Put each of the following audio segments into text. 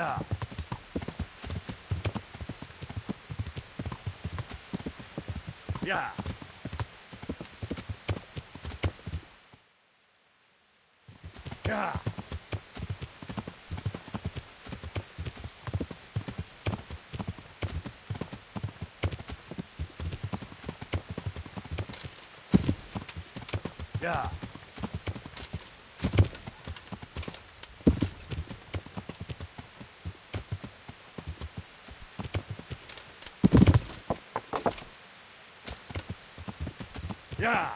Yeah. Yeah. Yeah. Yeah. Yeah.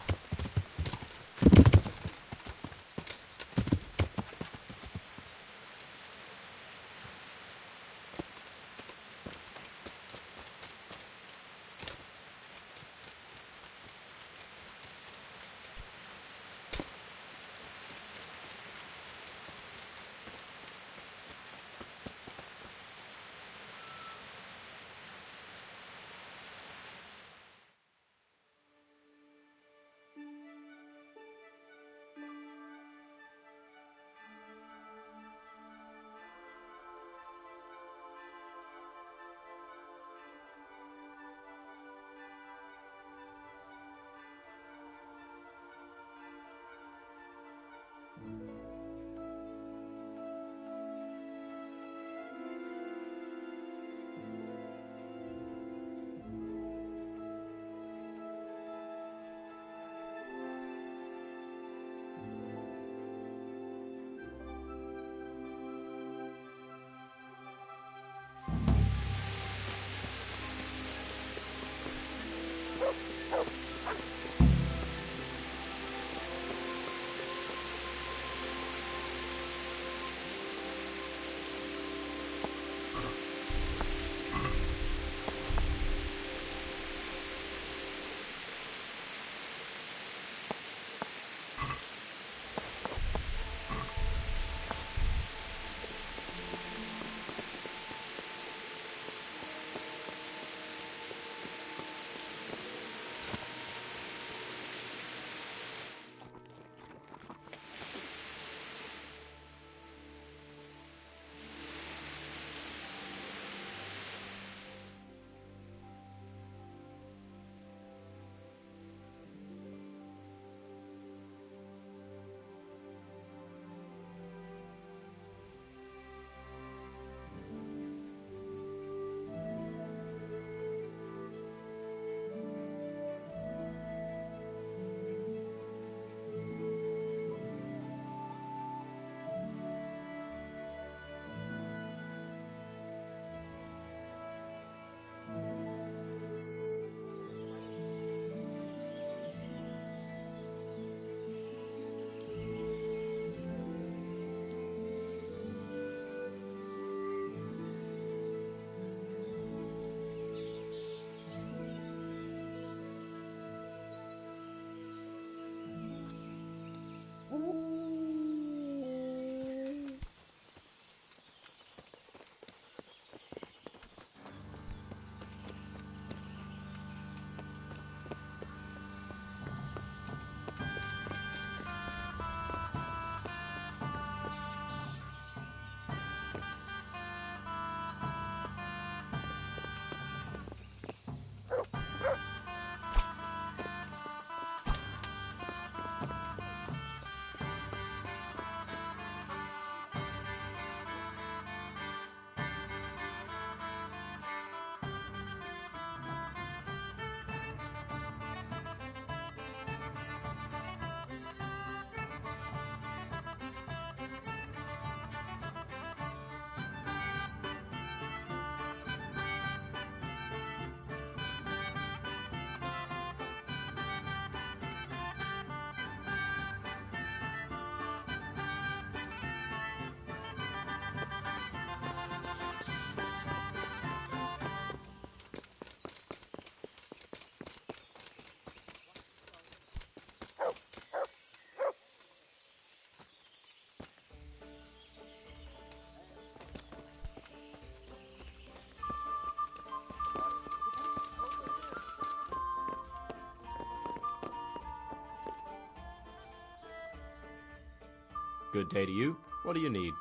Good day to you. What do you need?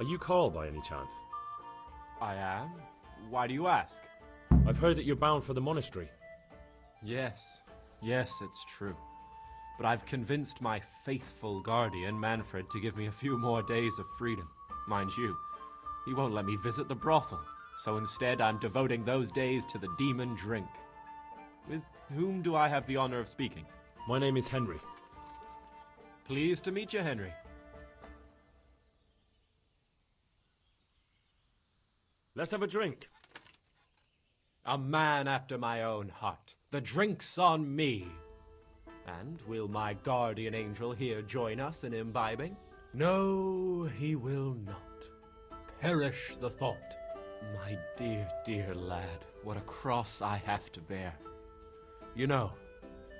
Are you Carl by any chance? I am? Why do you ask? I've heard that you're bound for the monastery. Yes, it's true. But I've convinced my faithful guardian, Manfred, to give me a few more days of freedom. Mind you, he won't let me visit the brothel, so instead I'm devoting those days to the demon drink. With whom do I have the honor of speaking? My name is Henry. Pleased to meet you, Henry. Let's have a drink. A man after my own heart. The drink's on me. And will my guardian angel here join us in imbibing? No, he will not. Perish the thought. My dear, dear lad, what a cross I have to bear. You know,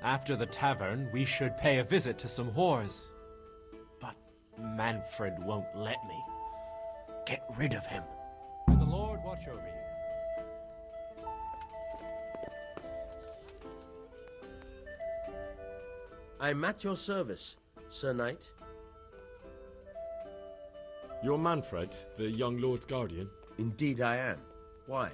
after the tavern, we should pay a visit to some whores. But Manfred won't let me. Get rid of him. May the Lord watch over you. I'm at your service, Sir Knight. You're Manfred, the young lord's guardian? Indeed I am. Why?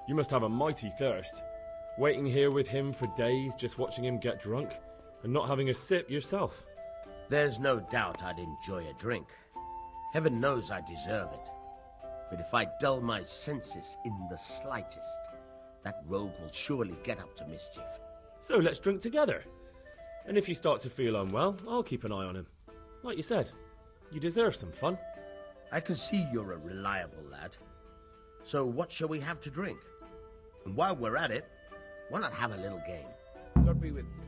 You must have a mighty thirst. Waiting here with him for days, just watching him get drunk, and not having a sip yourself. There's no doubt I'd enjoy a drink. Heaven knows I deserve it. But if I dull my senses in the slightest, that rogue will surely get up to mischief. So let's drink together. And if you start to feel unwell, I'll keep an eye on him. Like you said, you deserve some fun. I can see you're a reliable lad. So what shall we have to drink? And while we're at it, why not have a little game? God be with you.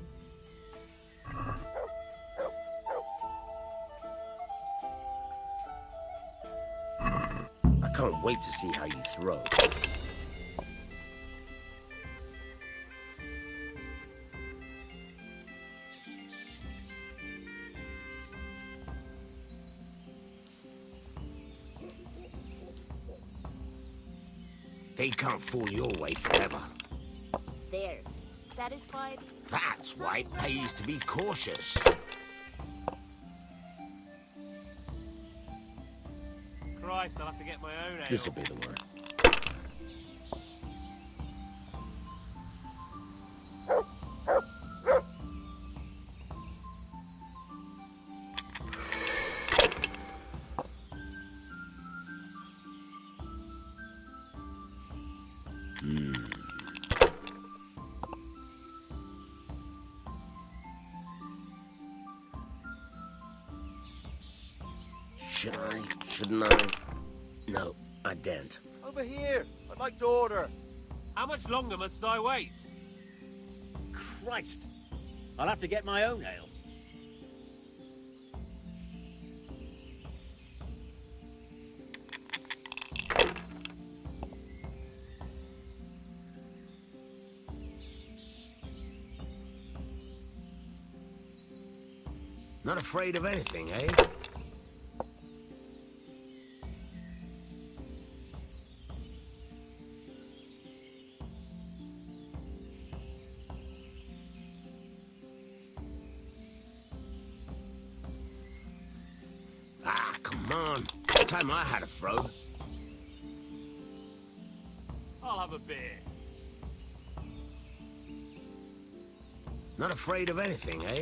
I can't wait to see how you throw. They can't fool your way forever. There. Satisfied? That's why it pays to be cautious. Christ, I'll have to get my own ale. This'll be the one. Should I? Shouldn't I? No, I daren't. Over here. I'd like to order. How much longer must I wait? Christ! I'll have to get my own ale. Not afraid of anything, eh? Ah, come on. It's time I had a throw. I'll have a beer. Not afraid of anything, eh?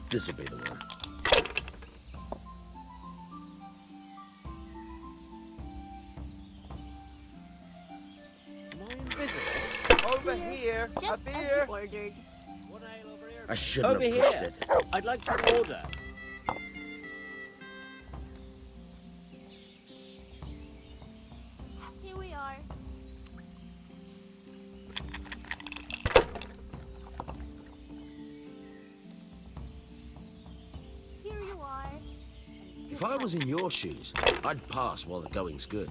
This'll be the one. Am I invisible? Over here. Just a as beer. you ordered. One ale over here. I shouldn't Over have pushed here. it. I'd like to order. Here we are. Here you are. If I was in your shoes, I'd pass while the going's good.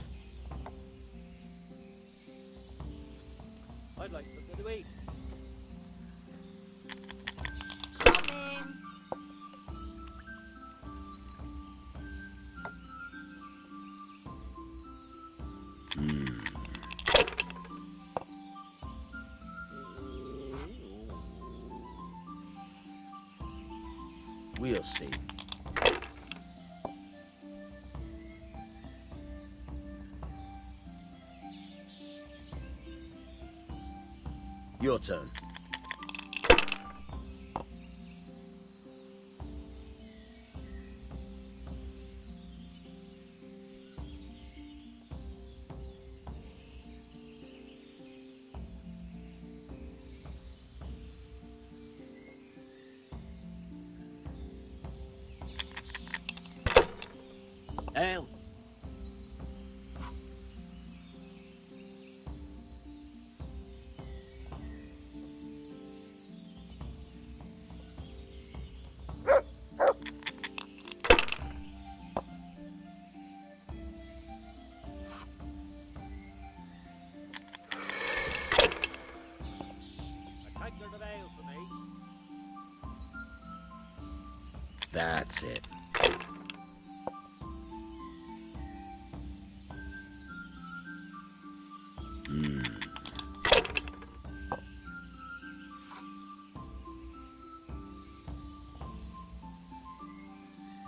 We'll see. Your turn. Ale. A tankard of ale for me. That's it.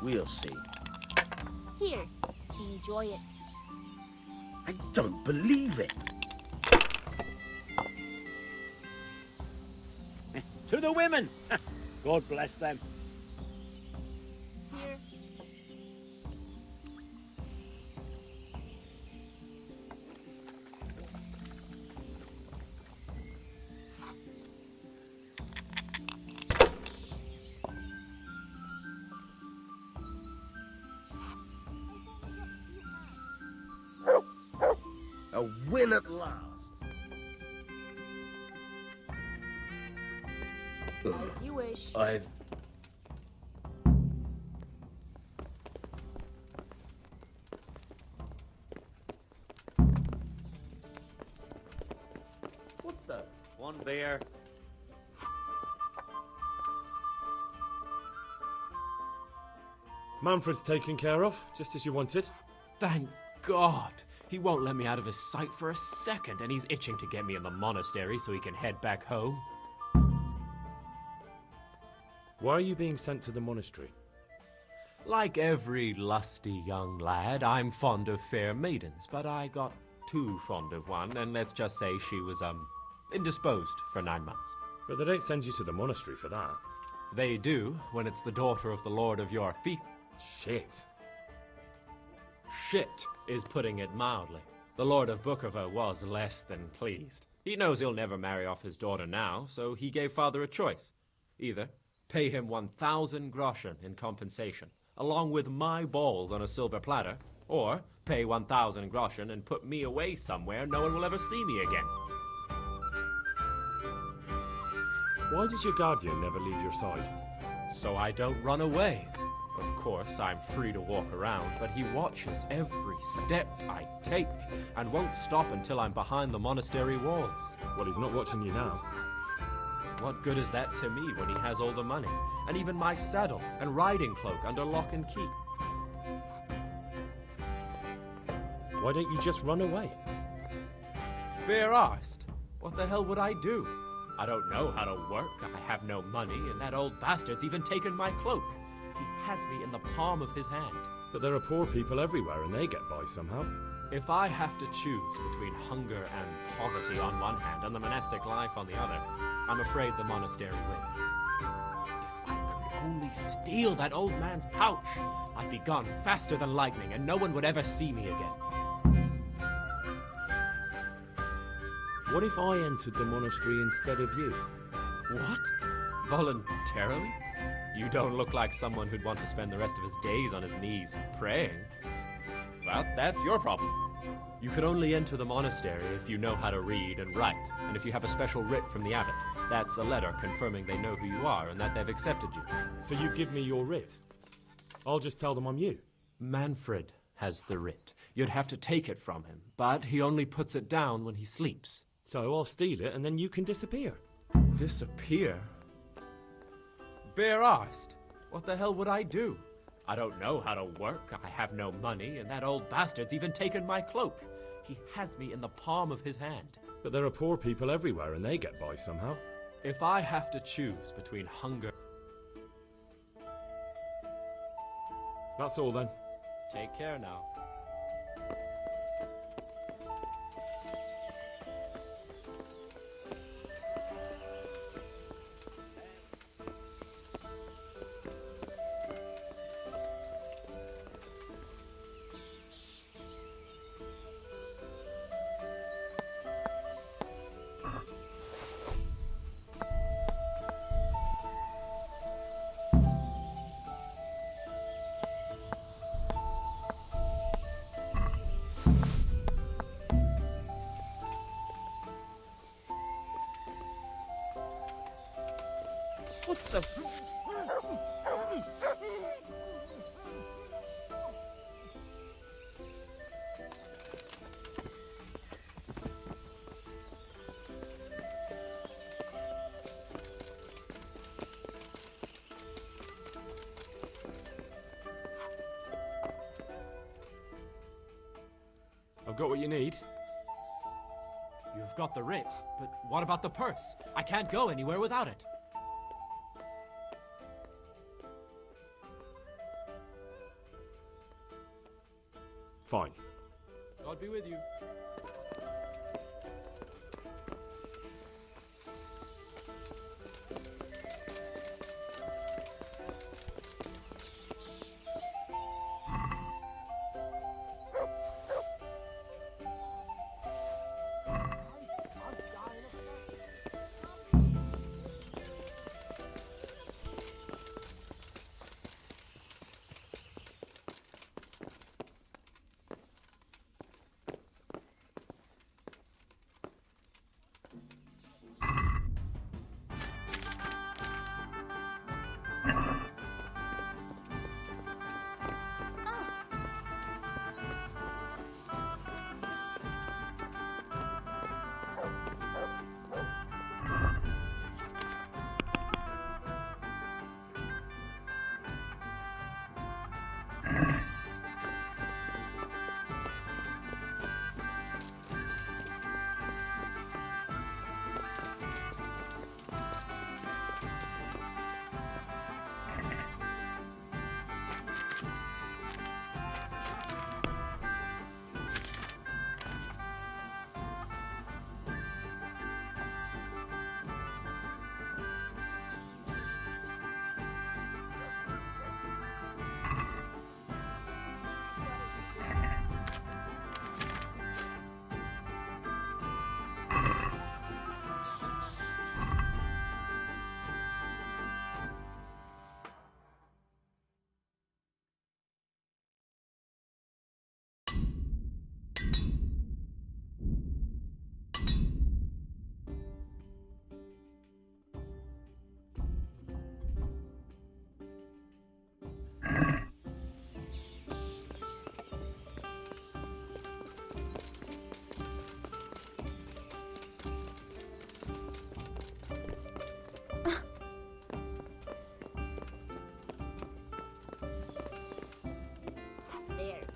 We'll see. Here, enjoy it. I don't believe it. To the women! God bless them. Here. A win at last. As you wish. I've... What the? One beer. Manfred's taken care of, just as you wanted. Thank God! He won't let me out of his sight for a second, and he's itching to get me in the monastery so he can head back home. Why are you being sent to the monastery? Like every lusty young lad, I'm fond of fair maidens, but I got too fond of one, and let's just say she was, indisposed for 9 months. But they don't send you to the monastery for that. They do, when it's the daughter of the Lord of your feet. Shit. Shit is putting it mildly. The Lord of Bukovo was less than pleased. He knows he'll never marry off his daughter now, so he gave father a choice. Either pay him 1,000 groschen in compensation, along with my balls on a silver platter, or pay 1,000 groschen and put me away somewhere no one will ever see me again. Why does your guardian never leave your side? So I don't run away. Of course, I'm free to walk around, but he watches every step I take and won't stop until I'm behind the monastery walls. Well, he's not watching you now. What good is that to me when he has all the money, and even my saddle and riding cloak under lock and key? Why don't you just run away? Fair arsed. What the hell would I do? I don't know how to work, I have no money, and that old bastard's even taken my cloak. He has me in the palm of his hand. But there are poor people everywhere and they get by somehow. If I have to choose between hunger and poverty on one hand and the monastic life on the other, I'm afraid the monastery wins. If I could only steal that old man's pouch, I'd be gone faster than lightning and no one would ever see me again. What if I entered the monastery instead of you? What? Voluntarily? You don't look like someone who'd want to spend the rest of his days on his knees praying. Well, that's your problem. You could only enter the monastery if you know how to read and write, and if you have a special writ from the abbot. That's a letter confirming they know who you are and that they've accepted you. So you give me your writ? I'll just tell them I'm you. Manfred has the writ. You'd have to take it from him, but he only puts it down when he sleeps. So I'll steal it and then you can disappear. Disappear? Bare-arsed. What the hell would I do? I don't know how to work, I have no money, and that old bastard's even taken my cloak. He has me in the palm of his hand. But there are poor people everywhere and they get by somehow. If I have to choose between hunger... That's all then. Take care now. What the f... I've got what you need. You've got the writ, but what about the purse? I can't go anywhere without it. Fine. God be with you. There.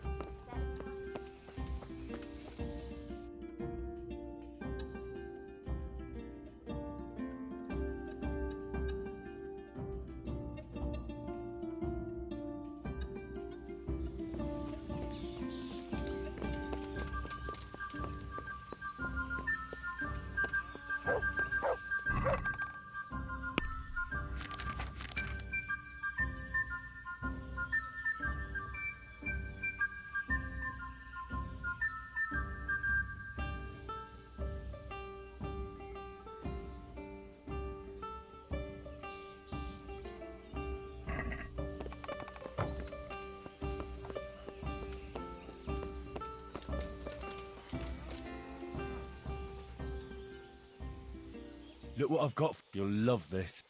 Look what I've got. You'll love this.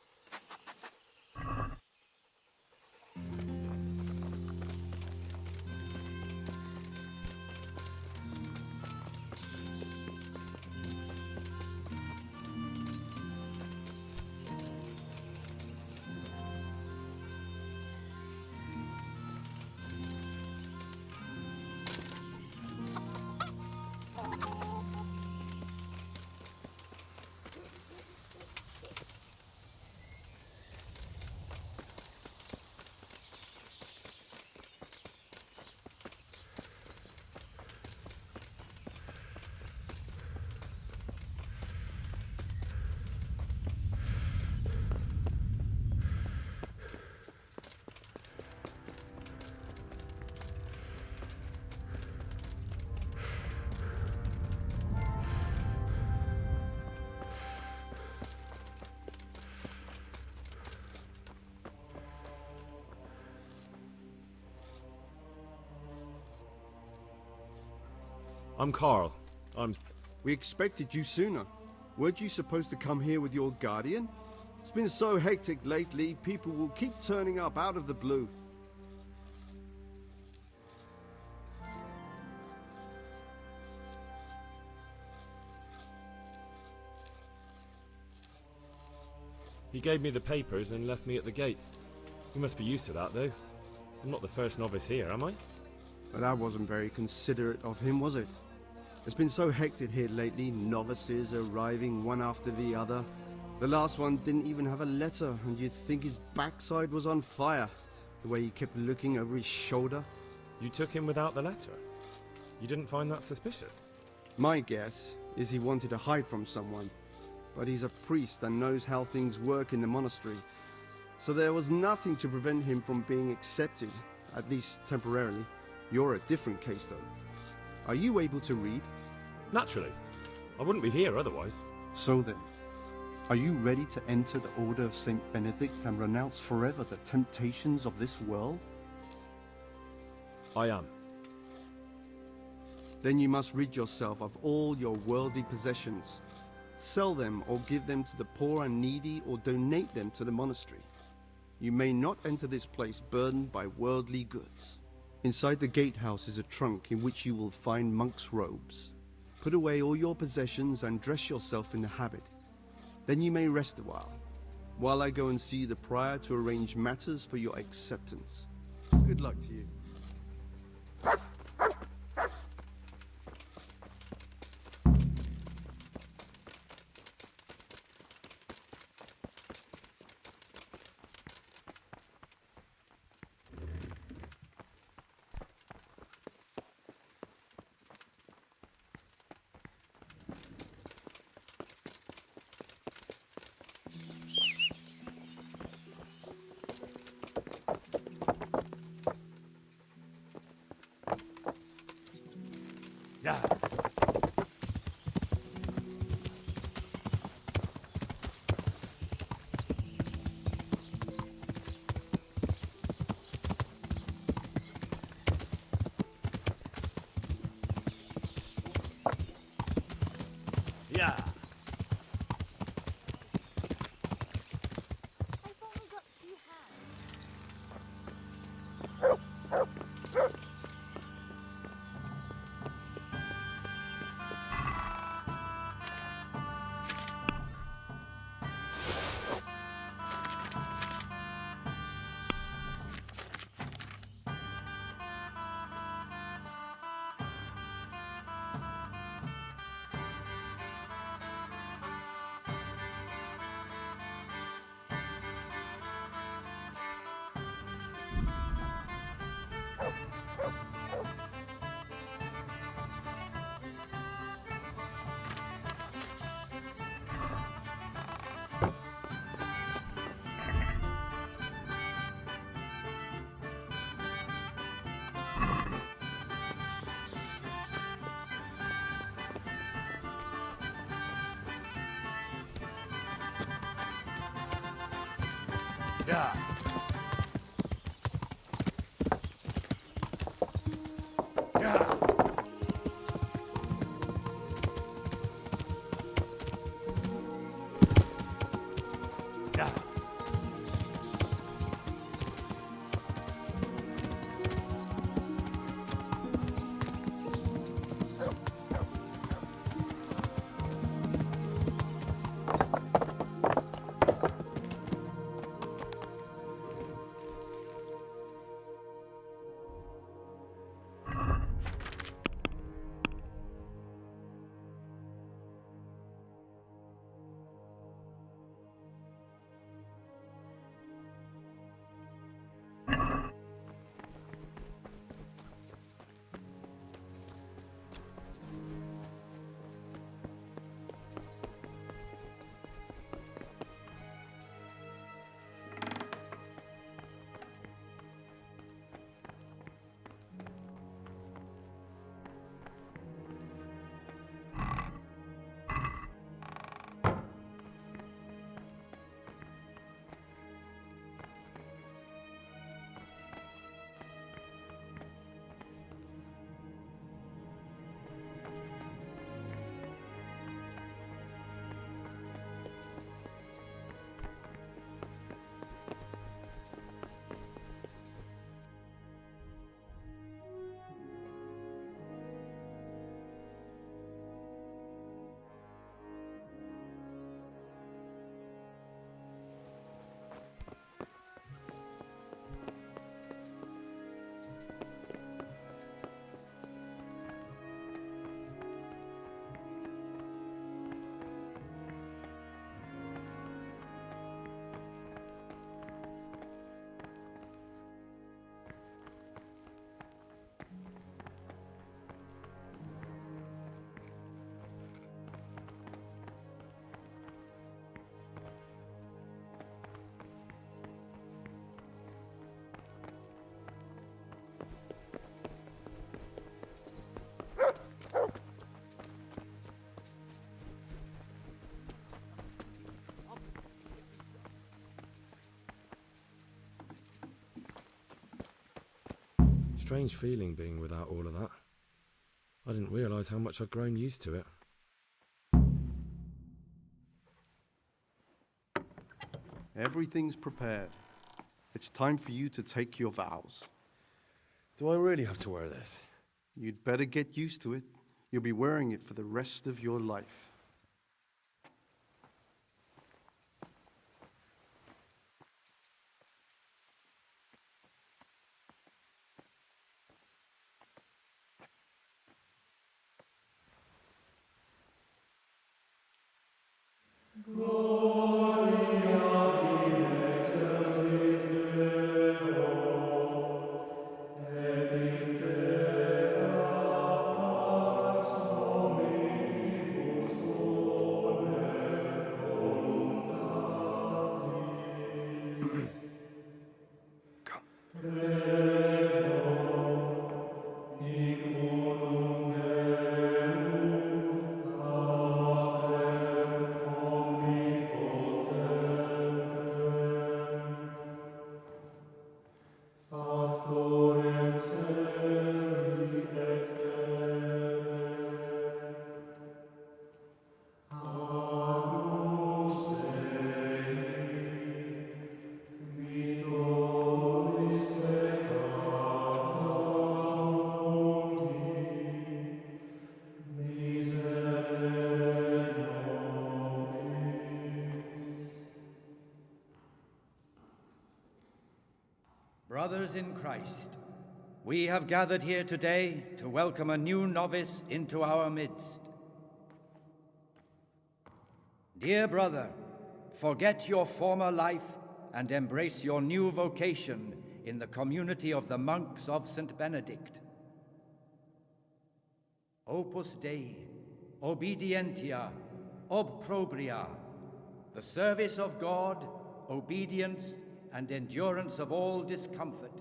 I'm Carl. We expected you sooner. Weren't you supposed to come here with your guardian? It's been so hectic lately, people will keep turning up out of the blue. He gave me the papers and left me at the gate. You must be used to that, though. I'm not the first novice here, am I? But that wasn't very considerate of him, was it? It's been so hectic here lately, novices arriving one after the other. The last one didn't even have a letter, and you'd think his backside was on fire, the way he kept looking over his shoulder. You took him without the letter? You didn't find that suspicious? My guess is he wanted to hide from someone, but he's a priest and knows how things work in the monastery, so there was nothing to prevent him from being accepted, at least temporarily. You're a different case, though. Are you able to read? Naturally. I wouldn't be here otherwise. So then, are you ready to enter the Order of Saint Benedict and renounce forever the temptations of this world? I am. Then you must rid yourself of all your worldly possessions. Sell them or give them to the poor and needy or donate them to the monastery. You may not enter this place burdened by worldly goods. Inside the gatehouse is a trunk in which you will find monk's robes. Put away all your possessions and dress yourself in the habit. Then you may rest a while I go and see the prior to arrange matters for your acceptance. Good luck to you. Yeah. Yeah. I've only got 2 hands. Yeah. Yeah. Yeah. strange feeling being without all of that. I didn't realise how much I'd grown used to it. Everything's prepared. It's time for you to take your vows. Do I really have to wear this? You'd better get used to it. You'll be wearing it for the rest of your life. Brothers in Christ, we have gathered here today to welcome a new novice into our midst. Dear brother, forget your former life and embrace your new vocation in the community of the monks of St. Benedict. Opus Dei, obedientia, obprobria, the service of God, obedience, and endurance of all discomfort.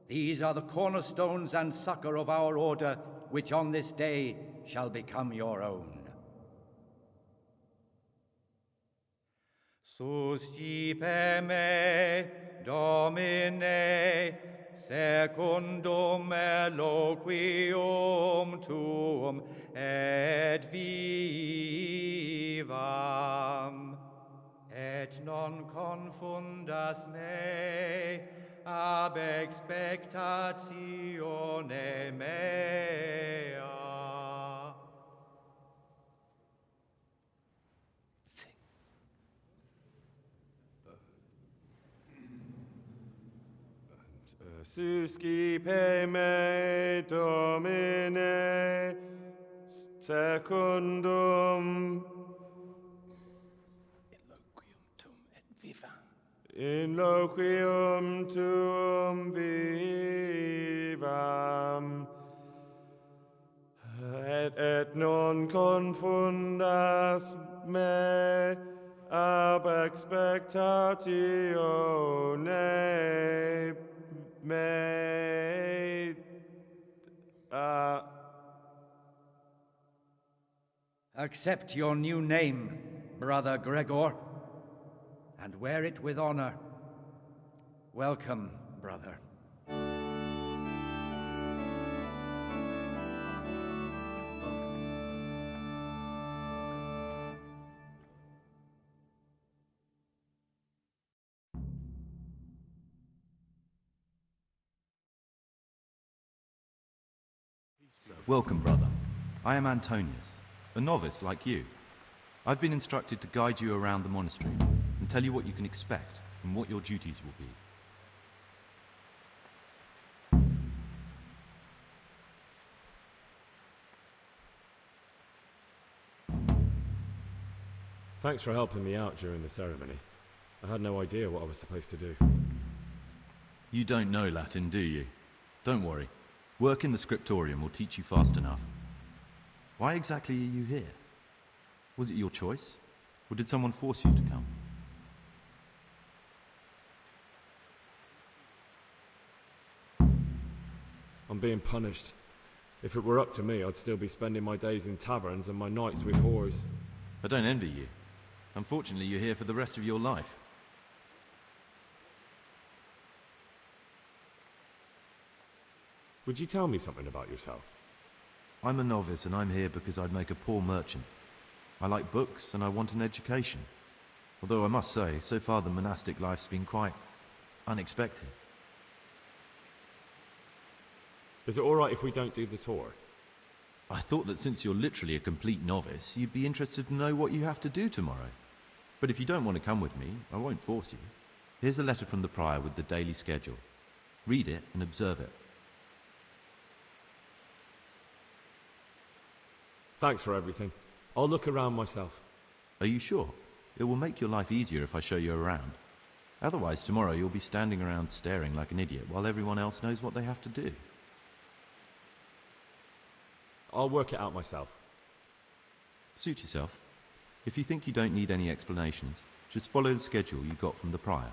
These are the cornerstones and succor of our order, which on this day shall become your own. Suscipe me, Domine, secundum eloquium tuum, et vivam. Et non confundas me ab expectatione mea. Suscipe me, Domine, secundum in loquium tuum vivam, et non confundas me ab expectatione mea. Accept your new name, Brother Gregor, and wear it with honor. Welcome, brother. Welcome, brother. I am Antonius, a novice like you. I've been instructed to guide you around the monastery and tell you what you can expect and what your duties will be. Thanks for helping me out during the ceremony. I had no idea what I was supposed to do. You don't know Latin, do you? Don't worry. Work in the scriptorium will teach you fast enough. Why exactly are you here? Was it your choice? Or did someone force you to come? I'm being punished. If it were up to me, I'd still be spending my days in taverns and my nights with whores. I don't envy you. Unfortunately, you're here for the rest of your life. Would you tell me something about yourself? I'm a novice and I'm here because I'd make a poor merchant. I like books and I want an education. Although I must say, so far the monastic life's been quite unexpected. Is it alright if we don't do the tour? I thought that since you're literally a complete novice, you'd be interested to know what you have to do tomorrow. But if you don't want to come with me, I won't force you. Here's a letter from the prior with the daily schedule. Read it and observe it. Thanks for everything. I'll look around myself. Are you sure? It will make your life easier if I show you around. Otherwise, tomorrow you'll be standing around staring like an idiot while everyone else knows what they have to do. I'll work it out myself. Suit yourself. If you think you don't need any explanations, just follow the schedule you got from the prior.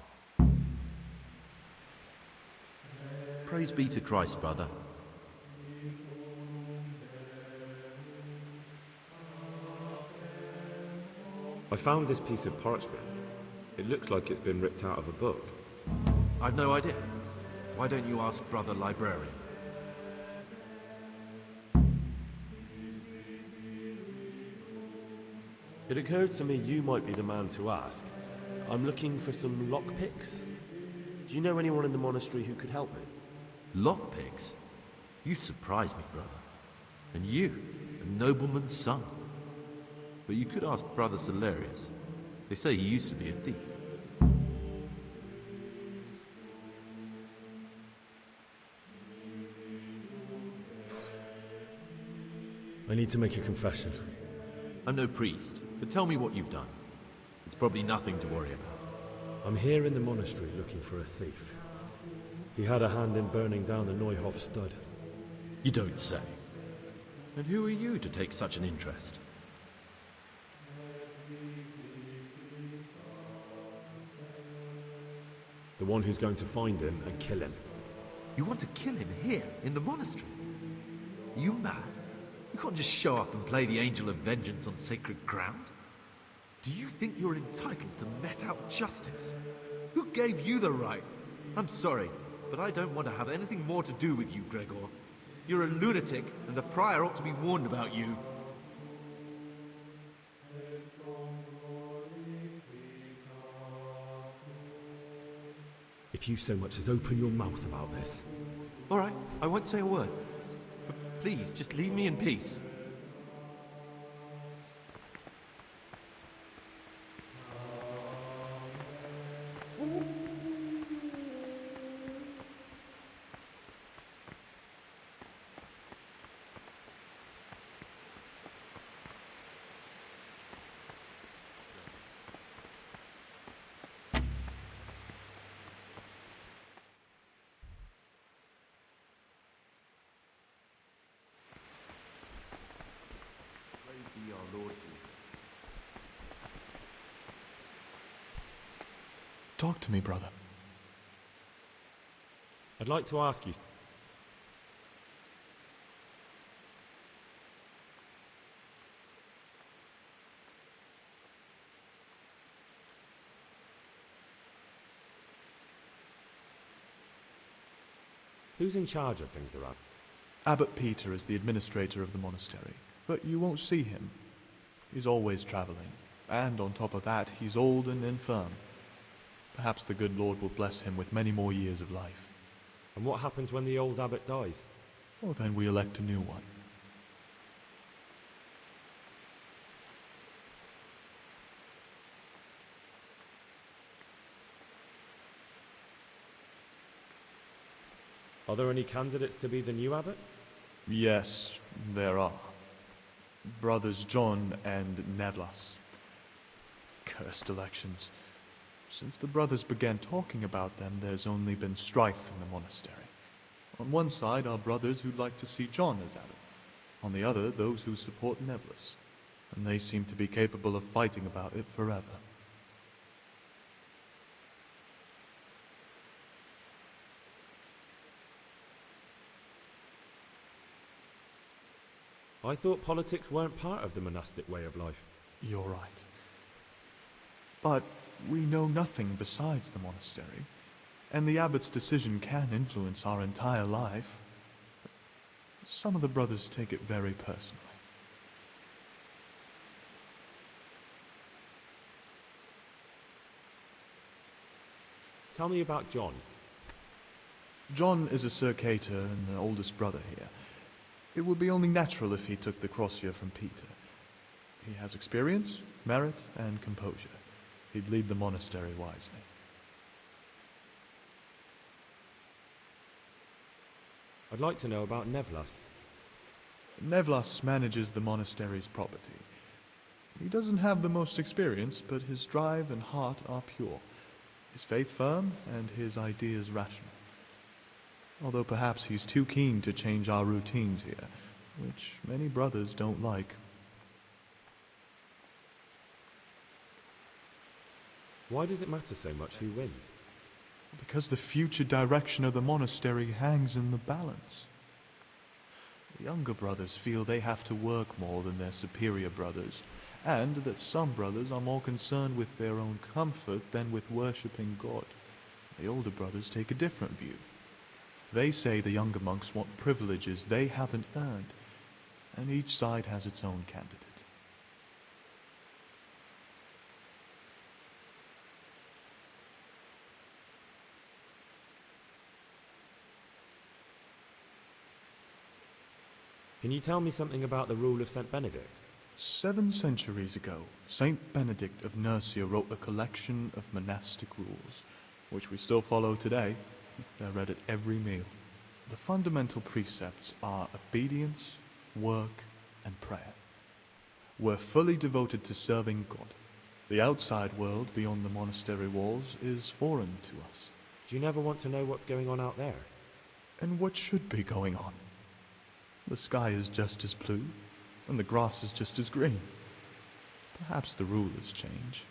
Praise be to Christ, brother. I found this piece of parchment. It looks like it's been ripped out of a book. I've no idea. Why don't you ask Brother Librarian? It occurred to me you might be the man to ask. I'm looking for some lockpicks. Do you know anyone in the monastery who could help me? Lockpicks? You surprise me, brother. And you, a nobleman's son. But you could ask Brother Celerius. They say he used to be a thief. I need to make a confession. I'm no priest, but tell me what you've done. It's probably nothing to worry about. I'm here in the monastery looking for a thief. He had a hand in burning down the Neuhof stud. You don't say. And who are you to take such an interest? The one who's going to find him and kill him. You want to kill him here, in the monastery? Are you mad? You can't just show up and play the angel of vengeance on sacred ground. Do you think you're entitled to met out justice? Who gave you the right? I'm sorry, but I don't want to have anything more to do with you, Gregor. You're a lunatic, and the prior ought to be warned about you. If you so much as open your mouth about this... All right, I won't say a word. But please, just leave me in peace. Talk to me, brother. I'd like to ask you... Who's in charge of things around? Abbot Peter is the administrator of the monastery, but you won't see him. He's always traveling, and on top of that, he's old and infirm. Perhaps the good Lord will bless him with many more years of life. And what happens when the old abbot dies? Well, then we elect a new one. Are there any candidates to be the new abbot? Yes, there are. Brothers John and Nevlas. Cursed elections. Since the brothers began talking about them, there's only been strife in the monastery. On one side are brothers who'd like to see John as abbot. On the other, those who support Nevlas. And they seem to be capable of fighting about it forever. I thought politics weren't part of the monastic way of life. You're right. But we know nothing besides the monastery, and the abbot's decision can influence our entire life. Some of the brothers take it very personally. Tell me about John. John is a Circator and the oldest brother here. It would be only natural if he took the crosier from Peter. He has experience, merit, and composure. He'd lead the monastery wisely. I'd like to know about Nevlas. Nevlas manages the monastery's property. He doesn't have the most experience, but his drive and heart are pure. His faith firm, and his ideas rational. Although perhaps he's too keen to change our routines here, which many brothers don't like. Why does it matter so much who wins? Because the future direction of the monastery hangs in the balance. The younger brothers feel they have to work more than their superior brothers, and that some brothers are more concerned with their own comfort than with worshipping God. The older brothers take a different view. They say the younger monks want privileges they haven't earned, and each side has its own candidate. Can you tell me something about the rule of St. Benedict? 7 centuries ago, Saint Benedict of Nursia wrote a collection of monastic rules, which we still follow today. They're read at every meal. The fundamental precepts are obedience, work, and prayer. We're fully devoted to serving God. The outside world beyond the monastery walls is foreign to us. Do you never want to know what's going on out there? And what should be going on? The sky is just as blue, and the grass is just as green. Perhaps the rulers change,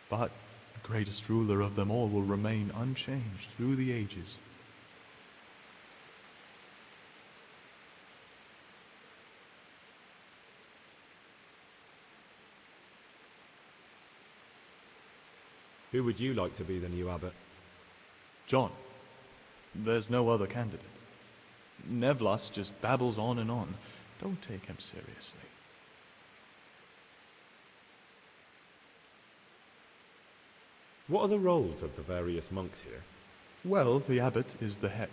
but the greatest ruler of them all will remain unchanged through the ages. Who would you like to be the new abbot? John. There's no other candidate. Nevlas just babbles on and on. Don't take him seriously. What are the roles of the various monks here? Well, the abbot is the head,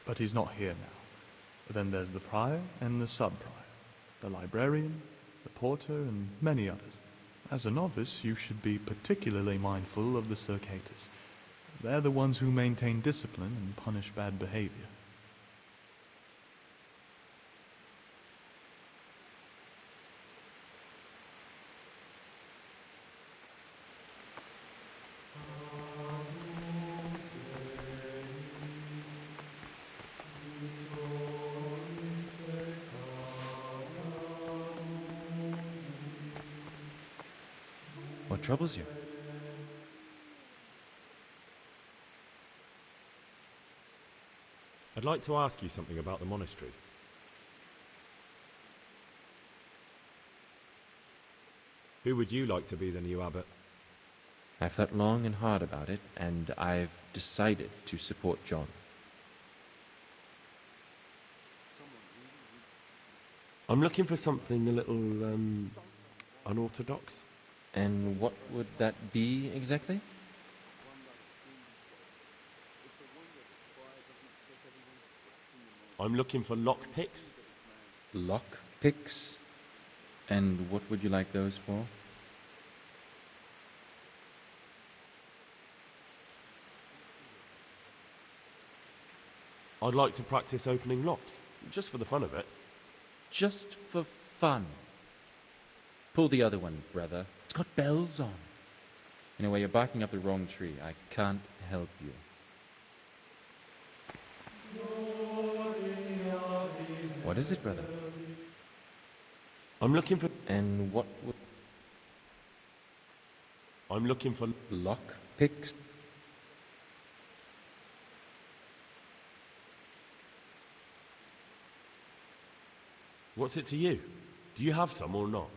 but he's not here now. Then there's the prior and the sub-prior, the librarian, the porter, and many others. As a novice, you should be particularly mindful of the Circators. They're the ones who maintain discipline and punish bad behavior. What troubles you? I'd like to ask you something about the monastery. Who would you like to be the new abbot? I've thought long and hard about it, and I've decided to support John. I'm looking for something a little, unorthodox. And what would that be exactly? I'm looking for lockpicks. Lockpicks? And what would you like those for? I'd like to practice opening locks, just for the fun of it. Just for fun? Pull the other one, brother. It's got bells on. Anyway, you're barking up the wrong tree. I can't help you. What is it, brother? I'm looking for... And what would... I'm looking for... Lockpicks? What's it to you? Do you have some or not?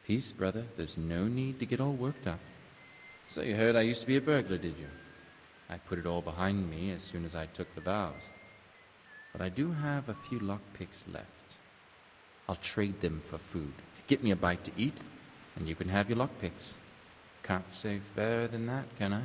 Peace, brother. There's no need to get all worked up. So you heard I used to be a burglar, did you? I put it all behind me as soon as I took the vows. But I do have a few lockpicks left. I'll trade them for food. Get me a bite to eat, and you can have your lockpicks. Can't say fairer than that, can I?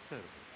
Service.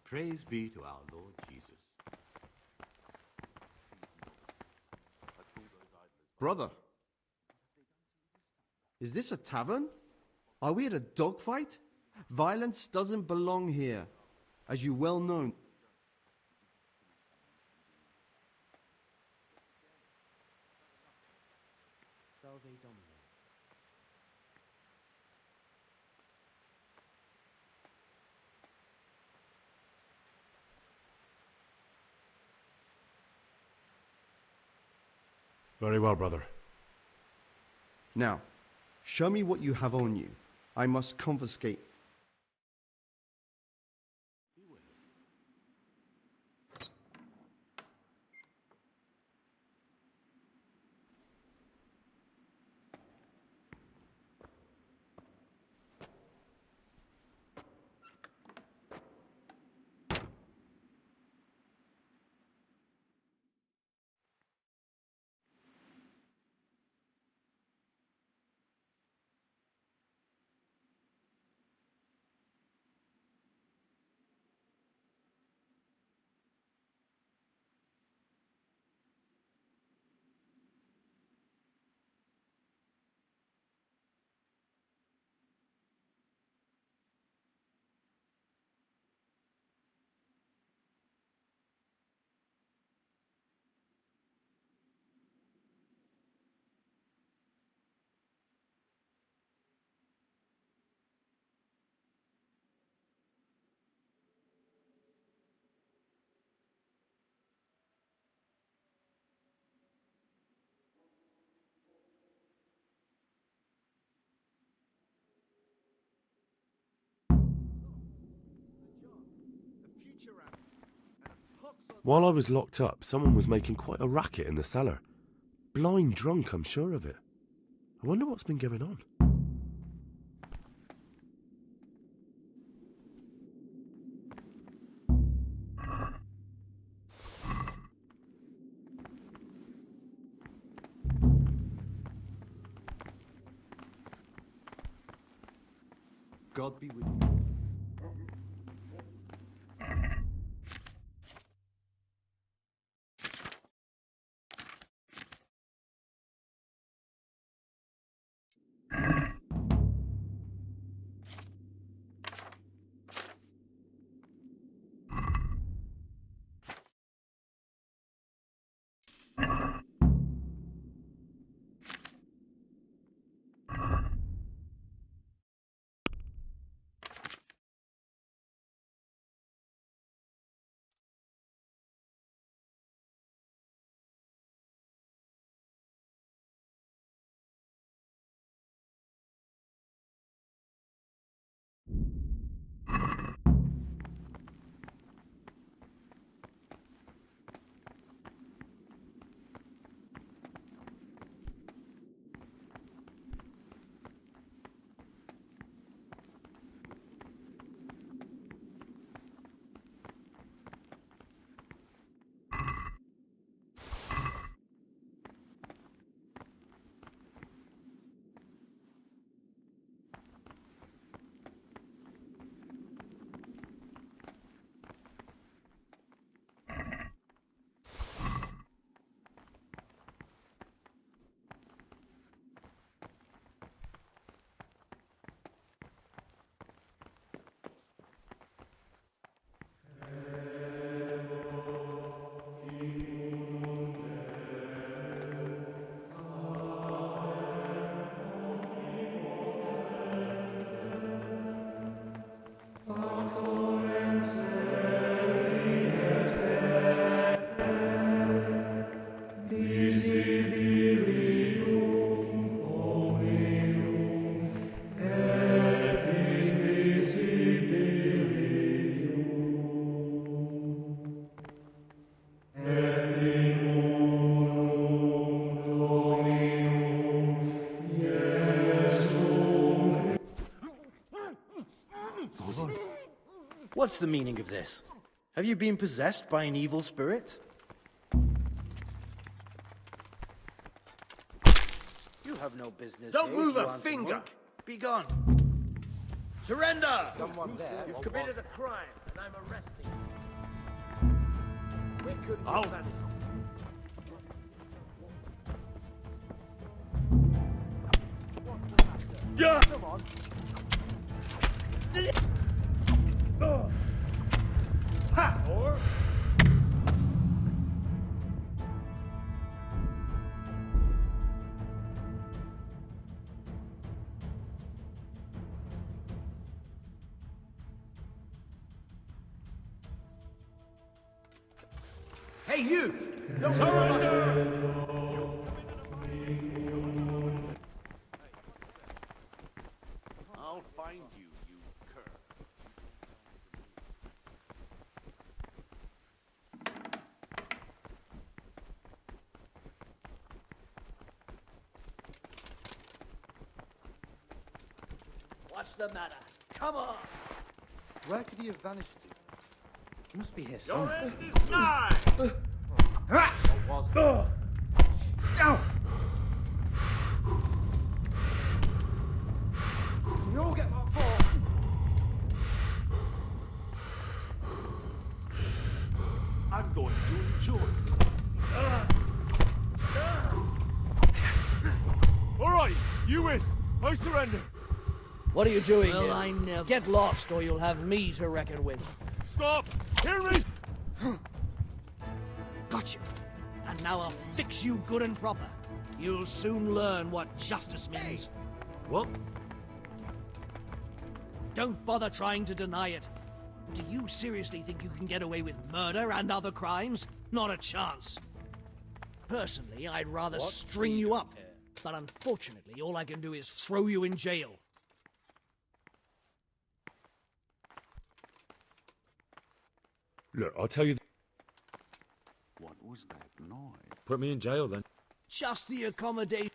Praise be to our Lord Jesus. Brother, is this a tavern? Are we at a dogfight? Violence doesn't belong here, as you well know. Salve Domine. Very well, brother. Now, show me what you have on you. I must confiscate. While I was locked up, someone was making quite a racket in the cellar. Blind drunk, I'm sure of it. I wonder what's been going on. God be with you. What's the meaning of this? Have you been possessed by an evil spirit? You have no business. Don't here, move you a handsome finger. monk. Be gone. Surrender! Someone there. You've committed a crime, and and I'm arresting you. Where could you vanish? Yeah! Come on. Ha! Or... Hey, you! Don't surrender! I'll find you, you cur. What's the matter? Come on! Where could he have vanished to? He must be here Your somewhere. end is nigh! What was it? You all get what for? I'm going to enjoy this. All right, you win. I surrender. What are you doing Well, here? I never... Get lost, or you'll have me to reckon with. Stop! Hear me! Got you. And now I'll fix you good and proper. You'll soon learn what justice means. What? Don't bother trying to deny it. Do you seriously think you can get away with murder and other crimes? Not a chance. Personally, I'd rather string you up. But unfortunately, all I can do is throw you in jail. Look, I'll tell you. What was that noise? Put me in jail then. Just the accommodation.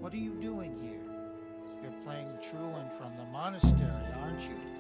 What are you doing here? You're playing truant from the monastery, aren't you?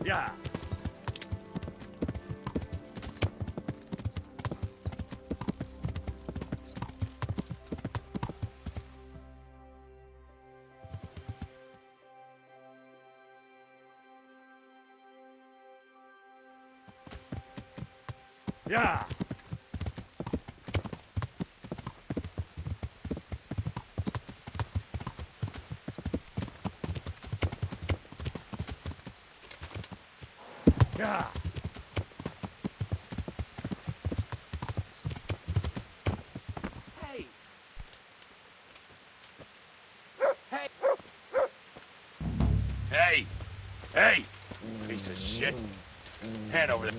Yeah. Yeah. Yeah. Hey! Hey! Hey! Hey! Piece of shit! Hand over there.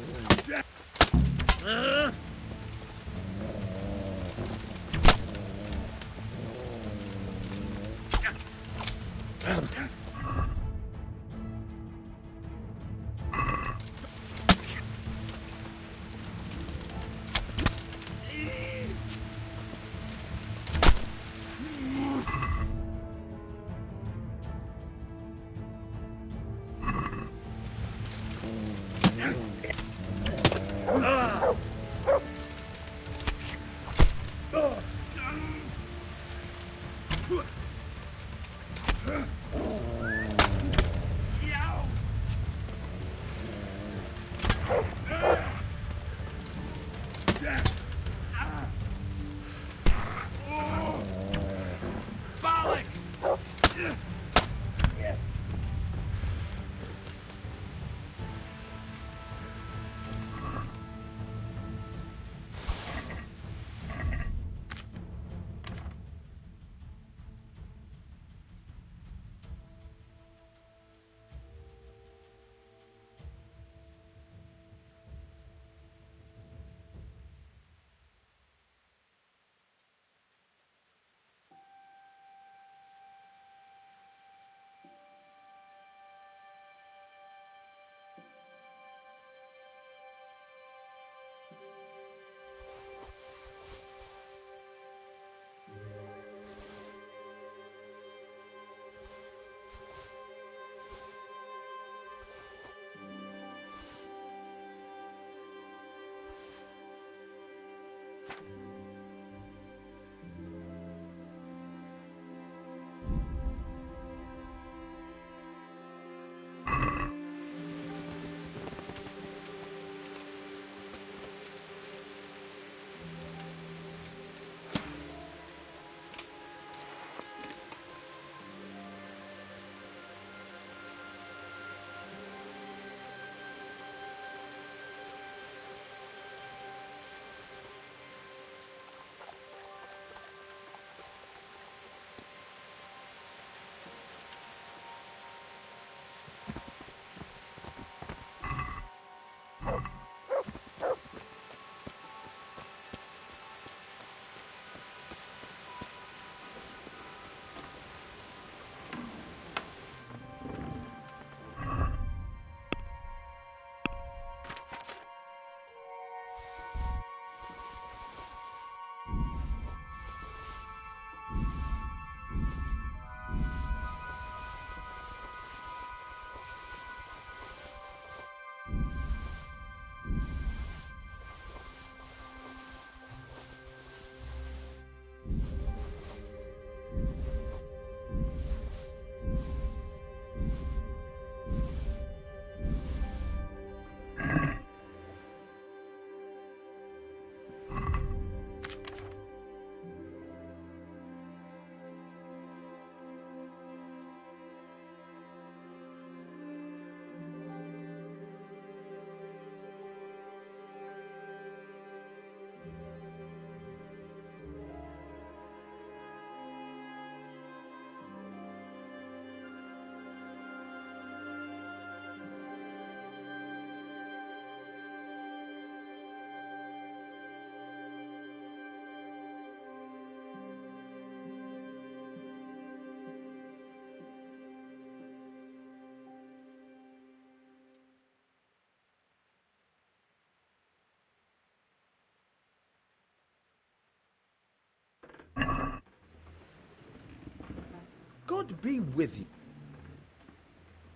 God be with you.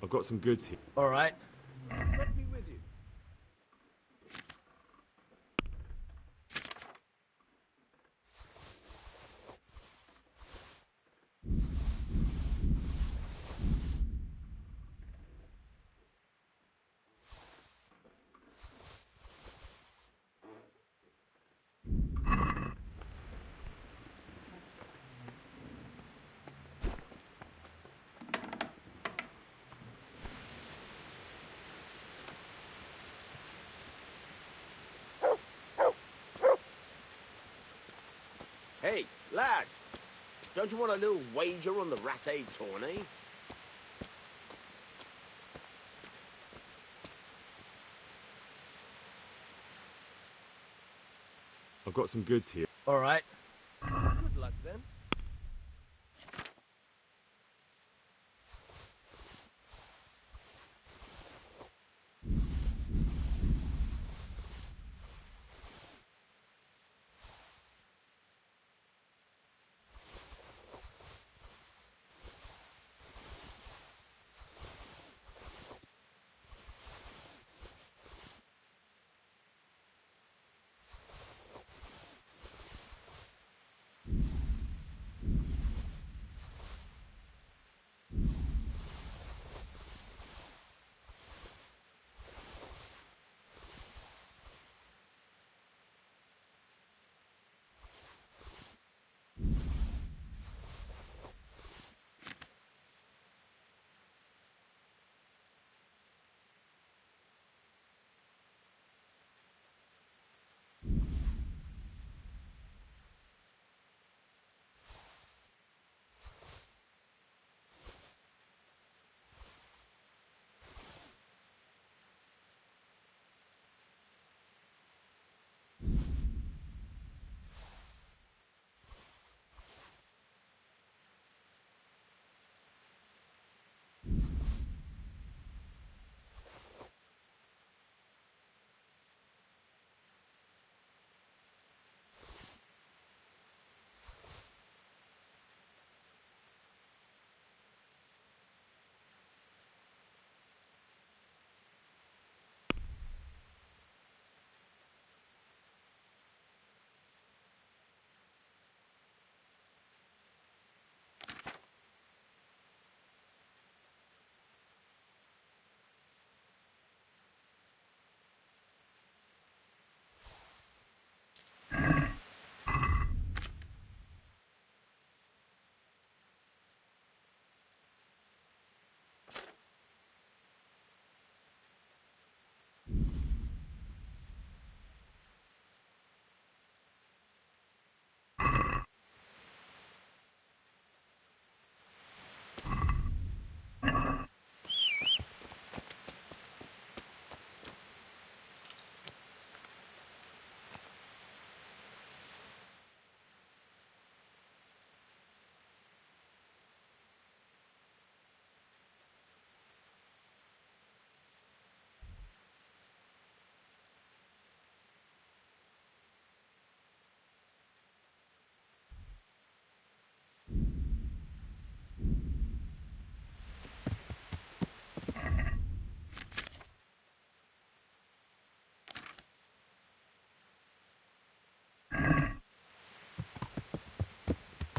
I've got some goods here. All right. Hey, lad! Don't you want a little wager on the Rattay tourney? I've got some goods here. All right. Good luck, then.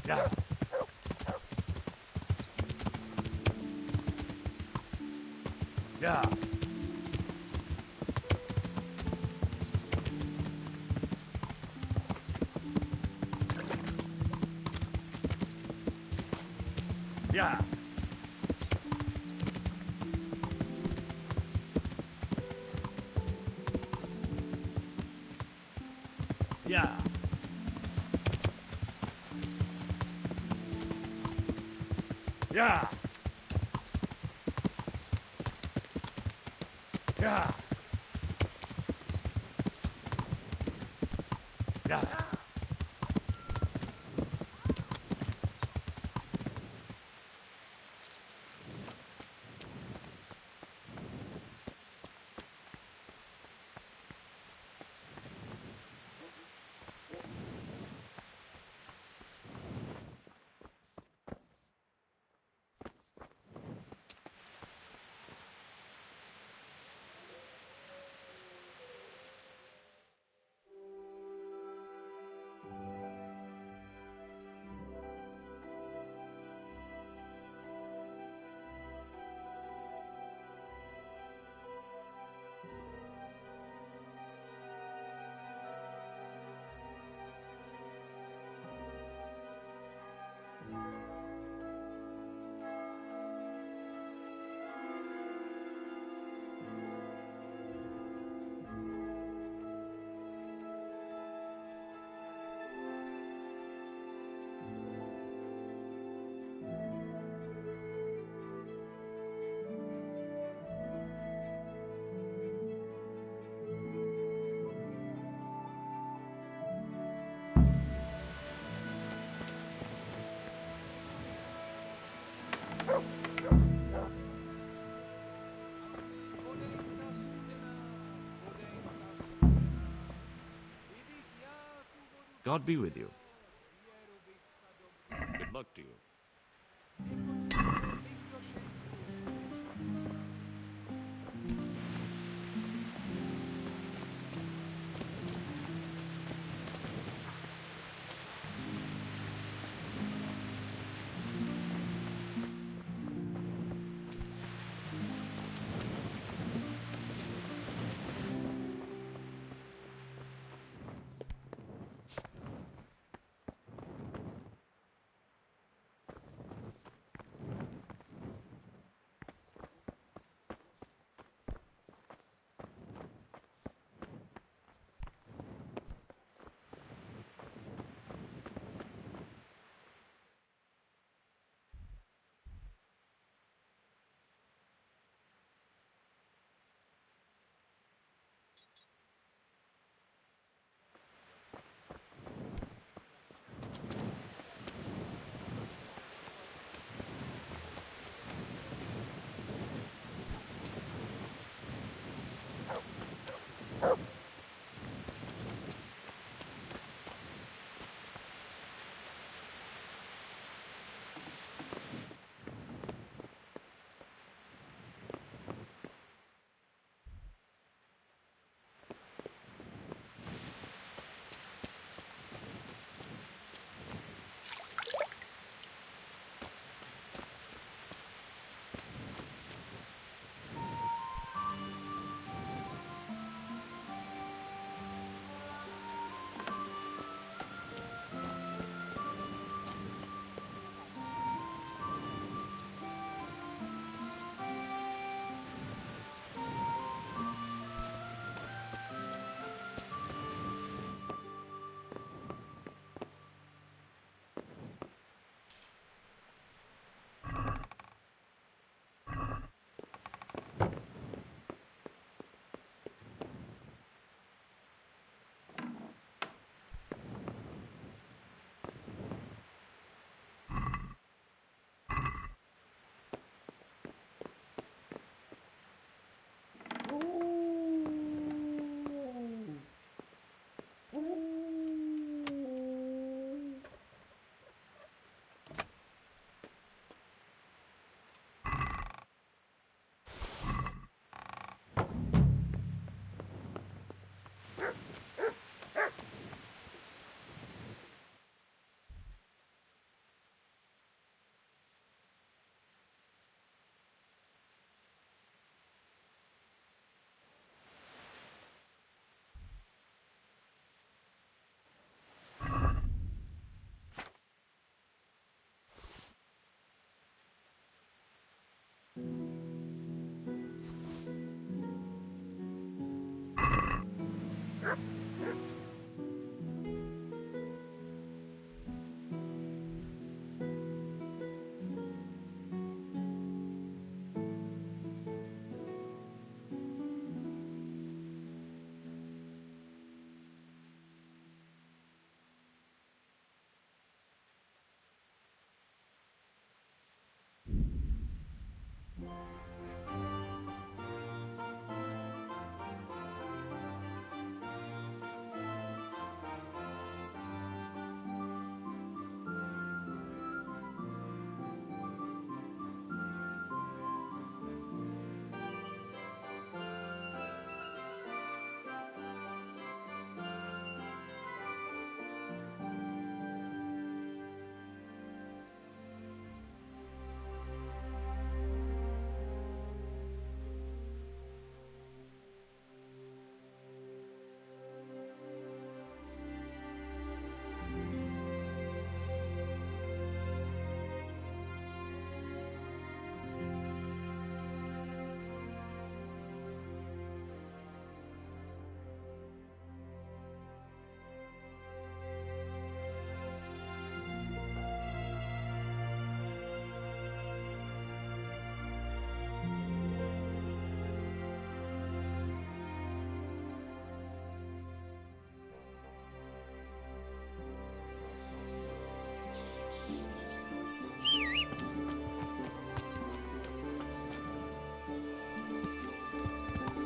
Yeah. Yeah. Yeah. Yeah. Yeah. Yeah. Yeah. God be with you. Good luck to you.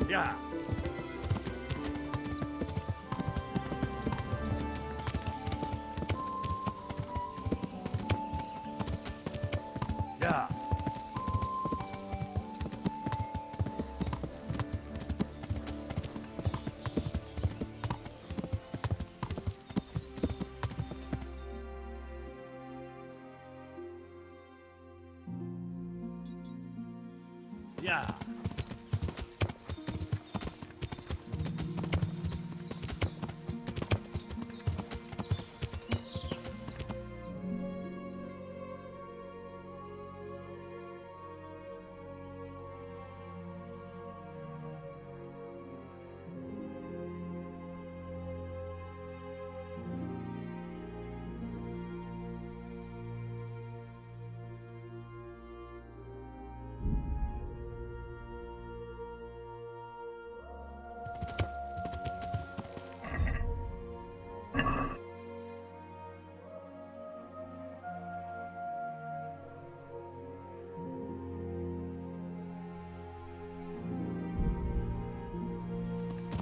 Yeah. Yeah.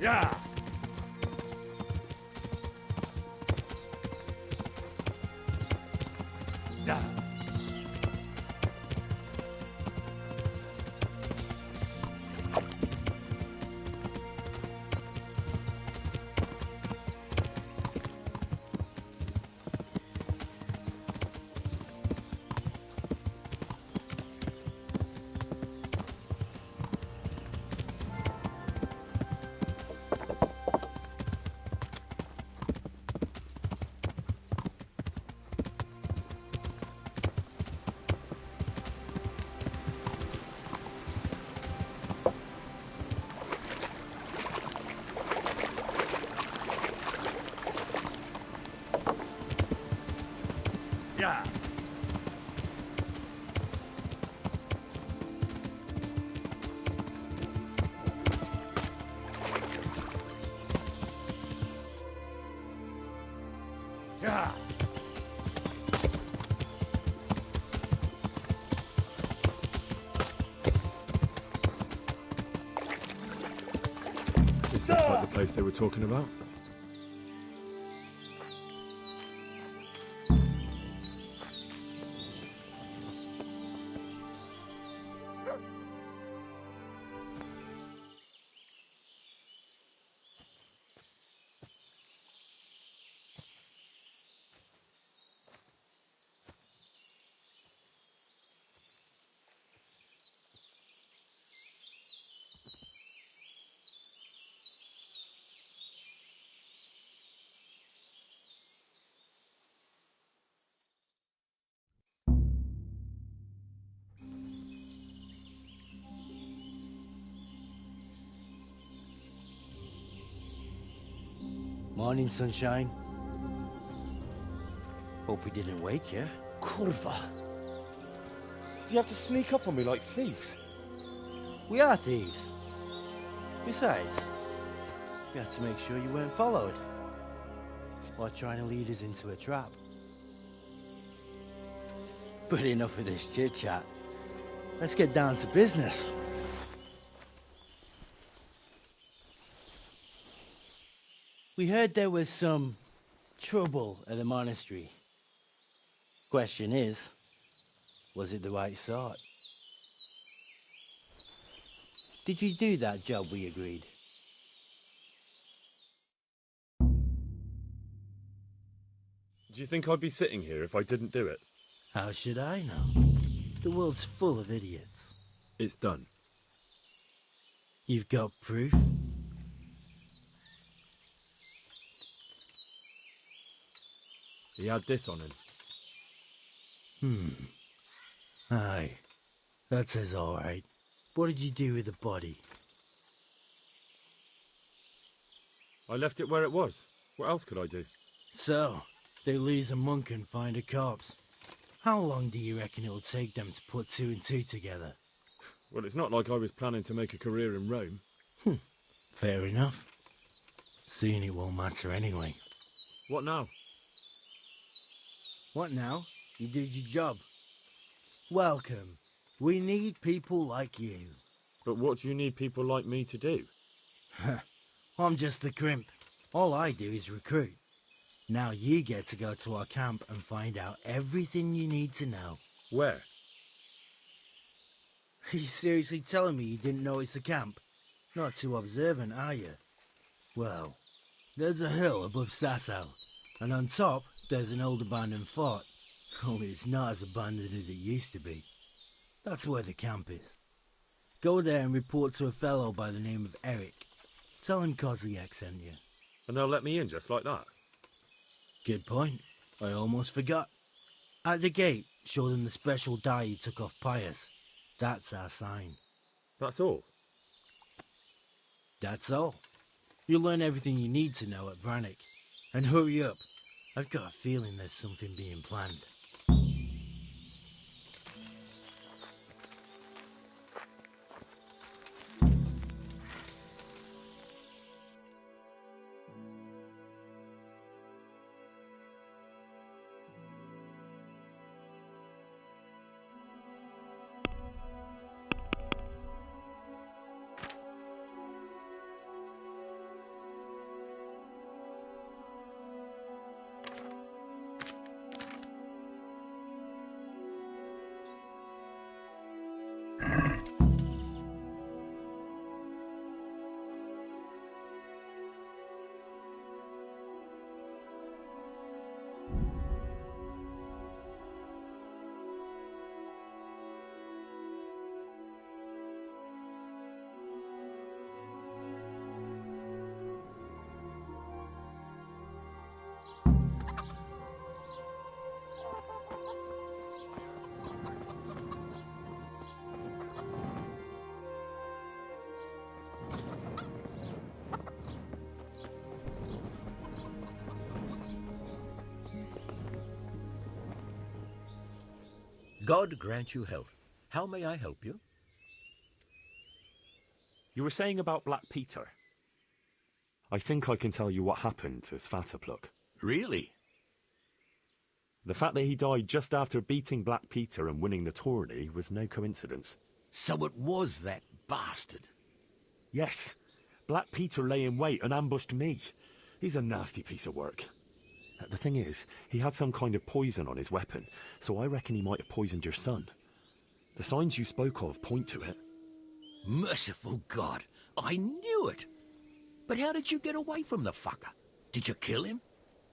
Yeah. Yeah. Yeah. Yeah. This looks like the place they were talking about. Morning, sunshine. Hope we didn't wake you. Kurva! Did you have to sneak up on me like thieves? We are thieves. Besides, we had to make sure you weren't followed. Or trying to lead us into a trap. But enough of this chit-chat. Let's get down to business. We heard there was some trouble at the monastery. Question is, was it the right sort? Did you do that job we agreed? Do you think I'd be sitting here if I didn't do it? How should I know? The world's full of idiots. It's done. You've got proof? He had this on him. Aye. That says all right. What did you do with the body? I left it where it was. What else could I do? So, they lose a monk and find a corpse. How long do you reckon it'll take them to put two and two together? Well, it's not like I was planning to make a career in Rome. Fair enough. Soon it won't matter anyway. What now? What now? You did your job. Welcome. We need people like you. But what do you need people like me to do? I'm just a crimp. All I do is recruit. Now you get to go to our camp and find out everything you need to know. Where? Are you seriously telling me you didn't know it's the camp? Not too observant, are you? Well, there's a hill above Sasau, and on top there's an old abandoned fort. Only it's not as abandoned as it used to be. That's where the camp is. Go there and report to a fellow by the name of Eric. Tell him Kozliak sent you. And they'll let me in just like that? Good point. I almost forgot. At the gate, show them the special die you took off Pius. That's our sign. That's all? That's all. You'll learn everything you need to know at Vranik. And hurry up. I've got a feeling there's something being planned. God grant you health. How may I help you? You were saying about Black Peter. I think I can tell you what happened to Svatopluk. Really? The fact that he died just after beating Black Peter and winning the tourney was no coincidence. So it was that bastard? Yes. Black Peter lay in wait and ambushed me. He's a nasty piece of work. The thing is, he had some kind of poison on his weapon, so I reckon he might have poisoned your son. The signs you spoke of point to it. Merciful God, I knew it! But how did you get away from the fucker? Did you kill him?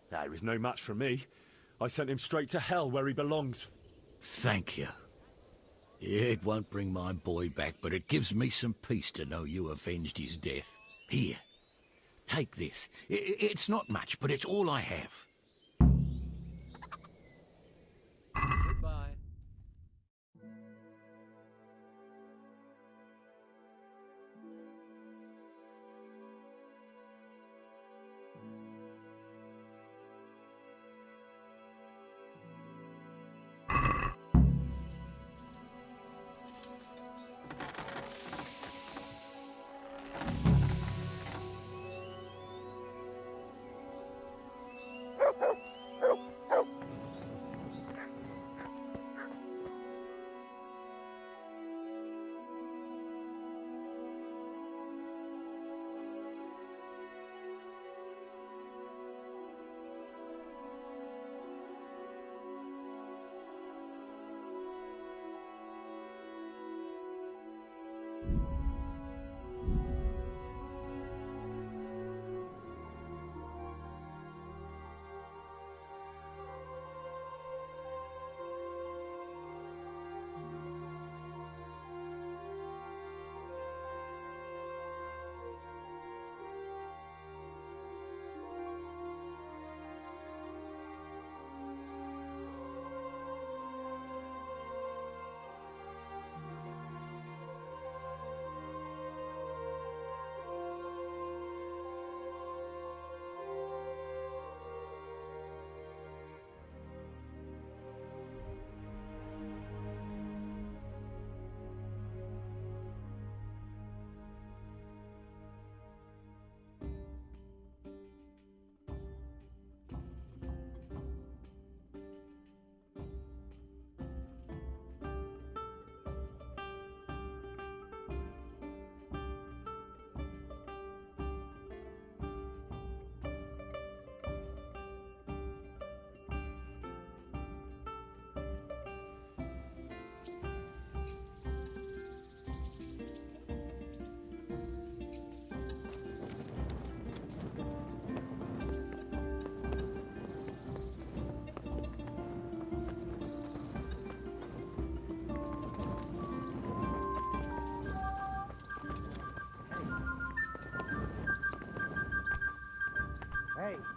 He was no match for me. I sent him straight to hell where he belongs. Thank you. It won't bring my boy back, but it gives me some peace to know you avenged his death. Here, take this. It's not much, but it's all I have. Goodbye.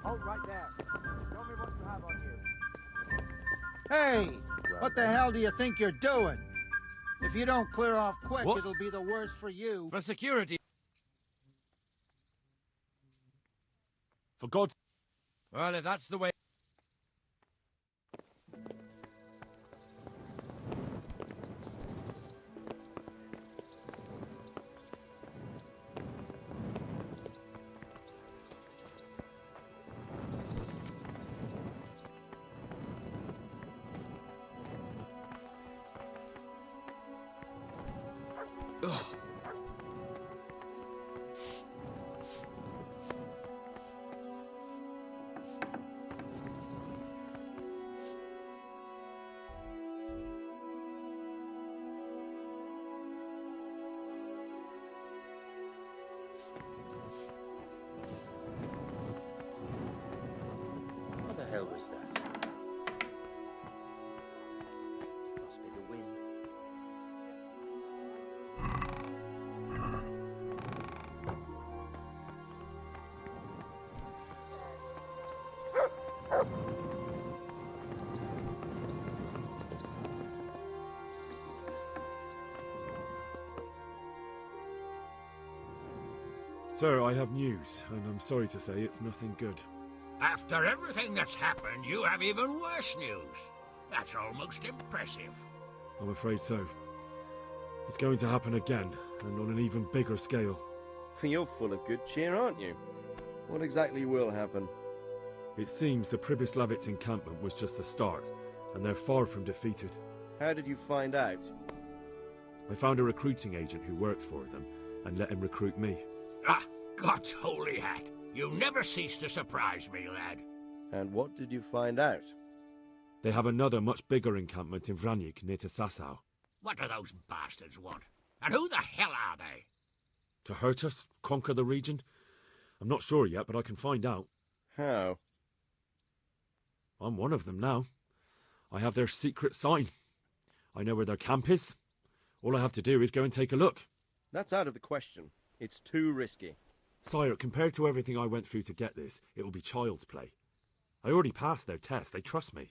Halt right there. Show me what you have on you. Hey! What the hell do you think you're doing? If you don't clear off quick, What? it'll be the worse for you. For security. For God's... Well, if that's the way... What the hell was that? Must be the wind. Sir, I have news, and I'm sorry to say it's nothing good. After everything that's happened, you have even worse news. That's almost impressive. I'm afraid so. It's going to happen again, and on an even bigger scale. You're full of good cheer, aren't you? What exactly will happen? It seems the Pribyslavitz encampment was just the start, and they're far from defeated. How did you find out? I found a recruiting agent who works for them, and let him recruit me. Ah, God's holy hat. You never cease to surprise me, lad. And what did you find out? They have another much bigger encampment in Vranyk near to Sasau. What do those bastards want? And who the hell are they? To hurt us? Conquer the region? I'm not sure yet, but I can find out. How? I'm one of them now. I have their secret sign. I know where their camp is. All I have to do is go and take a look. That's out of the question. It's too risky. Sire, compared to everything I went through to get this, it will be child's play. I already passed their test. They trust me.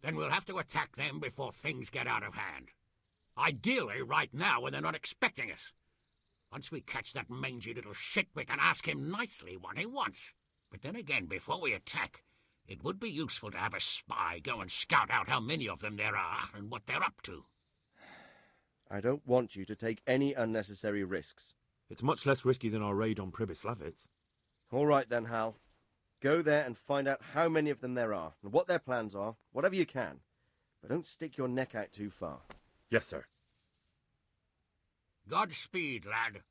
Then we'll have to attack them before things get out of hand. Ideally, right now, when they're not expecting us. Once we catch that mangy little shit, we can ask him nicely what he wants. But then again, before we attack, it would be useful to have a spy go and scout out how many of them there are and what they're up to. I don't want you to take any unnecessary risks. It's much less risky than our raid on Pribyslavitz. All right then, Hal. Go there and find out how many of them there are, and what their plans are, whatever you can. But don't stick your neck out too far. Yes, sir. Godspeed, lad.